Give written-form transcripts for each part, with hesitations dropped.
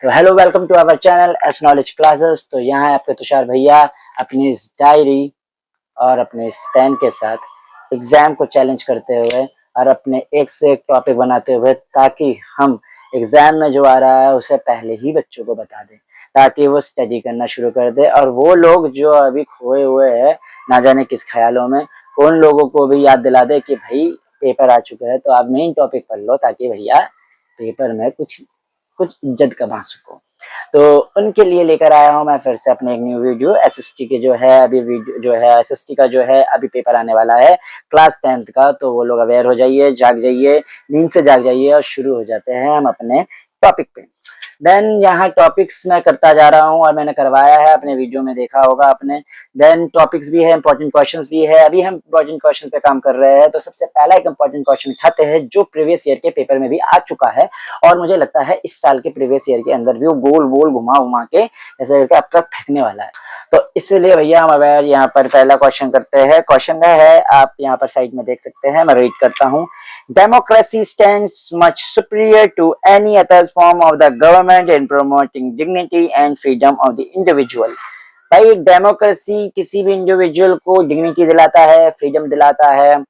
तो hello, welcome to our channel S knowledge classes. तो यहाँ है आपके तुषार भैया अपनी इस डायरी और अपने इस पेन के साथ एग्जाम को चैलेंज करते हुए और अपने एक से एक टॉपिक बनाते हुए, ताकि हम एग्जाम में जो आ रहा है उसे पहले ही बच्चों को बता दें, ताकि वो स्टडी करना शुरू कर दे। और वो लोग जो अभी खोए हुए हैं ना जाने किस ख्यालों में, उन लोगों को भी याद दिला दे कि भाई पेपर आ चुका है, तो आप मेन टॉपिक पढ़ लो, ताकि भैया पेपर में कुछ इज्जत कमा सको। तो उनके लिए लेकर आया हूं मैं फिर से अपने एक न्यू वीडियो। एसएसटी के जो है अभी वीडियो जो है एसएसटी का जो है अभी पेपर आने वाला है क्लास 10th का। तो वो लोग अवेयर हो जाइए, जाग जाइए, नींद से जाग जाइए और शुरू हो जाते हैं हम अपने टॉपिक पे। देन यहाँ टॉपिक्स मैं करता जा रहा हूँ और मैंने करवाया है, अपने वीडियो में देखा होगा आपने। देन टॉपिक्स भी है, इंपॉर्टेंट क्वेश्चंस भी है। अभी हम इंपॉर्टेंट क्वेश्चन पे काम कर रहे हैं। तो सबसे पहला एक इंपॉर्टेंट क्वेश्चन उठाते हैं जो प्रीवियस ईयर के पेपर में भी आ चुका है, और मुझे लगता है इस साल के प्रीवियस ईयर के अंदर भी वो गोल गोल घुमा घुमा के ऐसे करके अब तक फेंकने वाला है। तो इसलिए भैया हम अवेयर यहाँ पर पहला क्वेश्चन करते हैं। क्वेश्चन है, आप यहाँ पर साइड में देख सकते हैं, मैं रीड करता हूँ। Democracy stands much superior to any other form of the government in promoting dignity and freedom of the individual. भाई डेमोक्रेसी किसी भी इंडिविजुअल को डिग्निटी दिलाता है, फ्रीडम दिलाता है,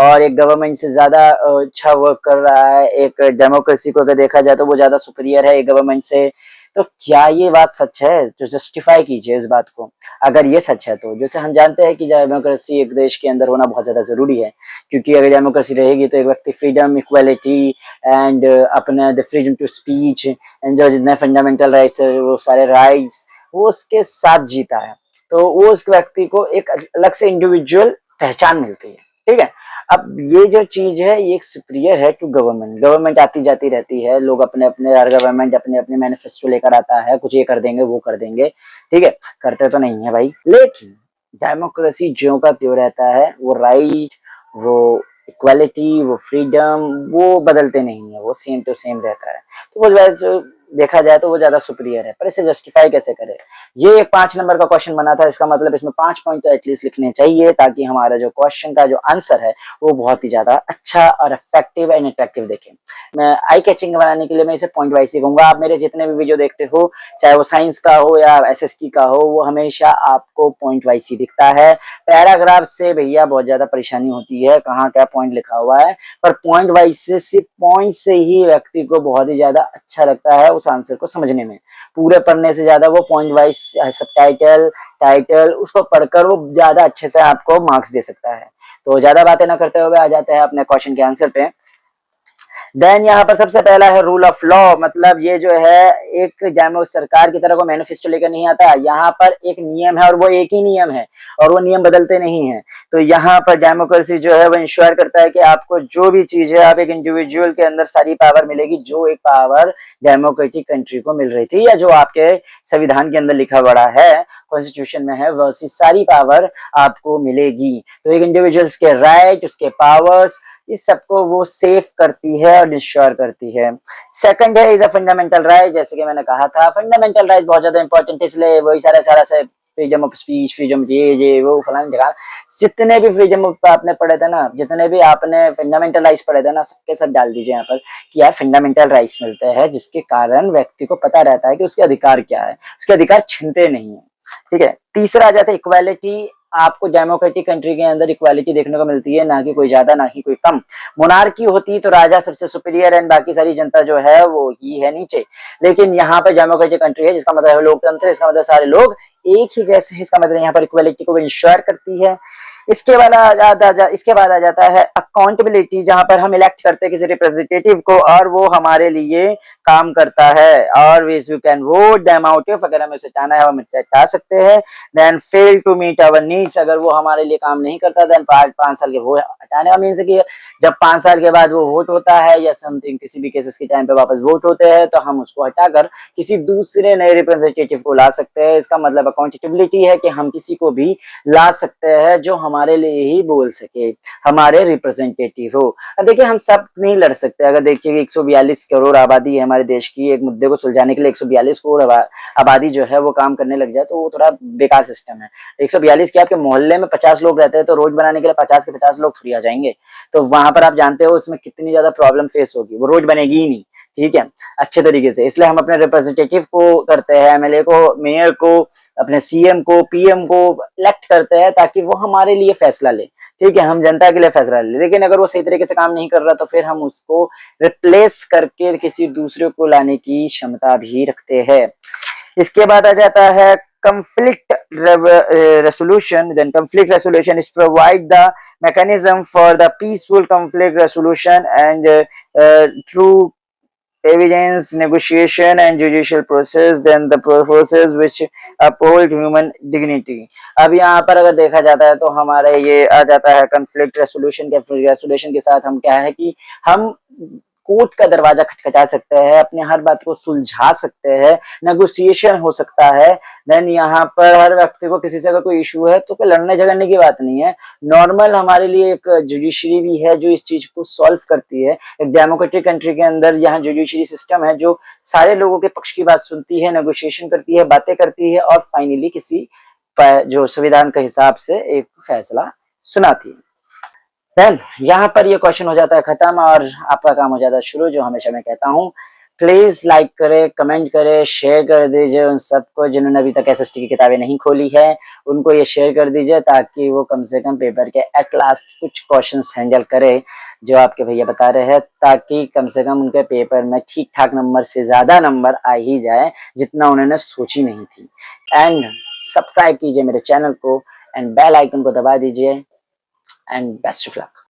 और एक गवर्नमेंट से ज्यादा अच्छा वर्क कर रहा है। एक डेमोक्रेसी को अगर देखा जाए तो वो ज्यादा सुपीरियर है एक गवर्नमेंट से। तो क्या ये बात सच है? तो जस्टिफाई कीजिए इस बात को, अगर ये सच है तो। जैसे हम जानते हैं कि डेमोक्रेसी एक देश के अंदर होना बहुत ज्यादा जरूरी है, क्योंकि अगर डेमोक्रेसी रहेगी तो एक व्यक्ति फ्रीडम, इक्वालिटी एंड अपने the freedom to speech and जो जितने फंडामेंटल राइट्स है वो सारे राइट्स वो उसके साथ जीता है। तो वो उस व्यक्ति को एक अलग से इंडिविजुअल पहचान मिलती है। ठीक है, अब ये जो चीज है ये एक सुपीरियर है टू गवर्नमेंट। गवर्नमेंट आती जाती रहती है, लोग अपने अपने, हर गवर्नमेंट अपने अपने मैनिफेस्टो लेकर आता है, कुछ ये कर देंगे वो कर देंगे। ठीक है, करते तो नहीं है भाई, लेकिन डेमोक्रेसी ज्यों का त्यों रहता है। वो राइट, वो इक्वालिटी, वो फ्रीडम वो बदलते नहीं है, वो सेम टू सेम रहता है। तो वो वैसे देखा जाए तो वो ज्यादा सुपीरियर है। पर इसे जस्टिफाई कैसे करें? ये एक 5 नंबर का क्वेश्चन बना था, इसका मतलब इसमें 5 पॉइंट तो एटलीस्ट लिखने चाहिए, ताकि हमारा जो क्वेश्चन का जो आंसर है वो बहुत ही ज्यादा अच्छा और इफेक्टिव एंड अट्रैक्टिव देखें। मैं आई कैचिंग बनाने के लिए मैं इसे पॉइंट वाइज ही कहूंगा। आप मेरे जितने भी वीडियो देखते हो, चाहे वो साइंस का हो या एसएसटी का हो, वो हमेशा आपको पॉइंट वाइज ही दिखता है। पैराग्राफ से भैया बहुत ज्यादा परेशानी होती है, कहाँ क्या पॉइंट लिखा हुआ है। पर पॉइंट वाइज से, सिर्फ पॉइंट से ही व्यक्ति को बहुत ही ज्यादा अच्छा लगता है उस आंसर को समझने में। पूरे पढ़ने से ज्यादा वो पॉइंट वाइज सबटाइटल, टाइटल उसको पढ़कर वो ज्यादा अच्छे से आपको मार्क्स दे सकता है। तो ज्यादा बातें ना करते हुए आ जाते हैं अपने क्वेश्चन के आंसर पे। देन यहाँ पर सबसे पहला है रूल ऑफ लॉ। मतलब ये जो है एक सरकार की तरह को मैनिफेस्टो लेकर नहीं आता, यहाँ पर एक नियम है और वो एक ही नियम है और वो नियम बदलते नहीं है। तो यहाँ पर डेमोक्रेसी जो है वो इंश्योर करता है कि आपको जो भी चीज है, आप एक इंडिविजुअल के अंदर सारी पावर मिलेगी, जो एक पावर डेमोक्रेटिक कंट्री को मिल रही थी या जो आपके संविधान के अंदर लिखा पड़ा है, कॉन्स्टिट्यूशन में है, वैसी सारी पावर आपको मिलेगी। तो एक इंडिविजुअल्स के राइट, उसके पावर्स, इस सबको वो सेफ करती है और इंश्योर करती है। सेकंड है इज अ फंडामेंटल राइट। जैसे कि मैंने कहा था, फंडामेंटल राइट बहुत ज्यादा इंपॉर्टेंट है, इसलिए वही सारा से फ्रीडम ऑफ स्पीच, फ्रीडम ये वो फलानी जगह जितने भी फ्रीडम आपने पढ़े थे ना, जितने भी आपने फंडामेंटल राइट्स पढ़े थे ना, सबके सब डाल दीजिए यहाँ पर कि यार फंडामेंटल राइट्स मिलते हैं, जिसके कारण व्यक्ति को पता रहता है कि उसके अधिकार क्या है, उसके अधिकार छिनते नहीं है। ठीक है, तीसरा आ जाता है इक्वालिटी। आपको डेमोक्रेटिक कंट्री के अंदर इक्वालिटी देखने को मिलती है, ना कि कोई ज्यादा ना ही कोई कम। मोनार्की होती तो राजा सबसे सुपीरियर एंड बाकी सारी जनता जो है वो ही है नीचे। लेकिन यहाँ पर डेमोक्रेटिक कंट्री है, जिसका मतलब है लोकतंत्र, इसका मतलब सारे लोग एक ही जैसे, इसका मतलब यहाँ पर इक्वालिटी को इंश्योर करती है। इसके बाद आ जाता है अकाउंटेबिलिटी, जहां पर हम इलेक्ट करते हैं किसी रिप्रेजेंटेटिव को और वो हमारे लिए काम करता है। और you can vote them out if, अगर हमें उसे हटाना है हम हटा सकते हैं। Then fail to meet our needs, अगर वो हमारे लिए काम नहीं करता, देन 5 साल के वो हटाने का मीन्स कि जब 5 साल के बाद वो वोट होता है या समथिंग किसी भी केसेस के टाइम पे वापस वोट होते हैं, तो हम उसको हटाकर किसी दूसरे नए रिप्रेजेंटेटिव को ला सकते हैं। इसका मतलब अकाउंटेबिलिटी है कि हम किसी को भी ला सकते हैं जो हमारे लिए ही बोल सके, हमारे रिप्रेजेंटेटिव हो। अब देखिए हम सब नहीं लड़ सकते। अगर देखिए 142 करोड़ आबादी है हमारे देश की, एक मुद्दे को सुलझाने के लिए 142 करोड़ आबादी जो है वो काम करने लग जाए तो वो थोड़ा बेकार सिस्टम है। 142 के आपके मोहल्ले में 50 लोग रहते हैं, तो रोड बनाने के लिए 50 के 50 लोग थोड़ी आ जाएंगे। तो वहां पर आप जानते हो उसमें कितनी ज्यादा प्रॉब्लम फेस होगी, वो रोड बनेगी ही नहीं। ठीक है, अच्छे तरीके से। इसलिए हम अपने रिप्रेजेंटेटिव को करते हैं, एमएलए को, मेयर को, अपने सीएम को, पीएम को इलेक्ट करते हैं ताकि वो हमारे लिए फैसला ले, ठीक है, हम जनता के लिए फैसला ले। लेकिन अगर वो सही तरीके से काम नहीं कर रहा तो फिर हम उसको रिप्लेस करके किसी दूसरे को लाने की क्षमता भी रखते हैं। इसके बाद आ जाता है conflict resolution. Then conflict resolution is provide the mechanism for the peaceful conflict resolution and through evidence negotiation and judicial process, then the process which uphold human dignity. अब यहाँ पर अगर देखा जाता है तो हमारे ये आ जाता है conflict resolution के resolution के साथ हम क्या है कि हम कोर्ट का दरवाजा खटखटा सकते हैं, अपने हर बात को सुलझा सकते हैं, नेगोशिएशन हो सकता है। देन यहाँ पर हर व्यक्ति को किसी से अगर कोई इशू है तो कोई लड़ने झगड़ने की बात नहीं है, नॉर्मल हमारे लिए एक जुडिशरी भी है जो इस चीज को सॉल्व करती है। एक डेमोक्रेटिक कंट्री के अंदर यहाँ जुडिशरी सिस्टम है जो सारे लोगों के पक्ष की बात सुनती है, नेगोशिएशन करती है, बातें करती है और फाइनली किसी जो संविधान के हिसाब से एक फैसला सुनाती है। देन यहाँ पर ये क्वेश्चन हो जाता है खत्म और आपका काम हो जाता है शुरू, जो हमेशा मैं कहता हूँ प्लीज लाइक करें, कमेंट करें, शेयर कर दीजिए उन सबको जिन्होंने अभी तक एसएसटी की किताबें नहीं खोली है, उनको ये शेयर कर दीजिए ताकि वो कम से कम पेपर के एट लास्ट कुछ क्वेश्चंस हैंडल करे जो आपके भैया बता रहे हैं, ताकि कम से कम उनके पेपर में ठीक ठाक नंबर से ज्यादा नंबर आ ही जाए जितना उन्होंने सोची नहीं थी। एंड सब्सक्राइब कीजिए मेरे चैनल को एंड बेल आइकन को दबा दीजिए एंड बेस्ट ऑफ लक।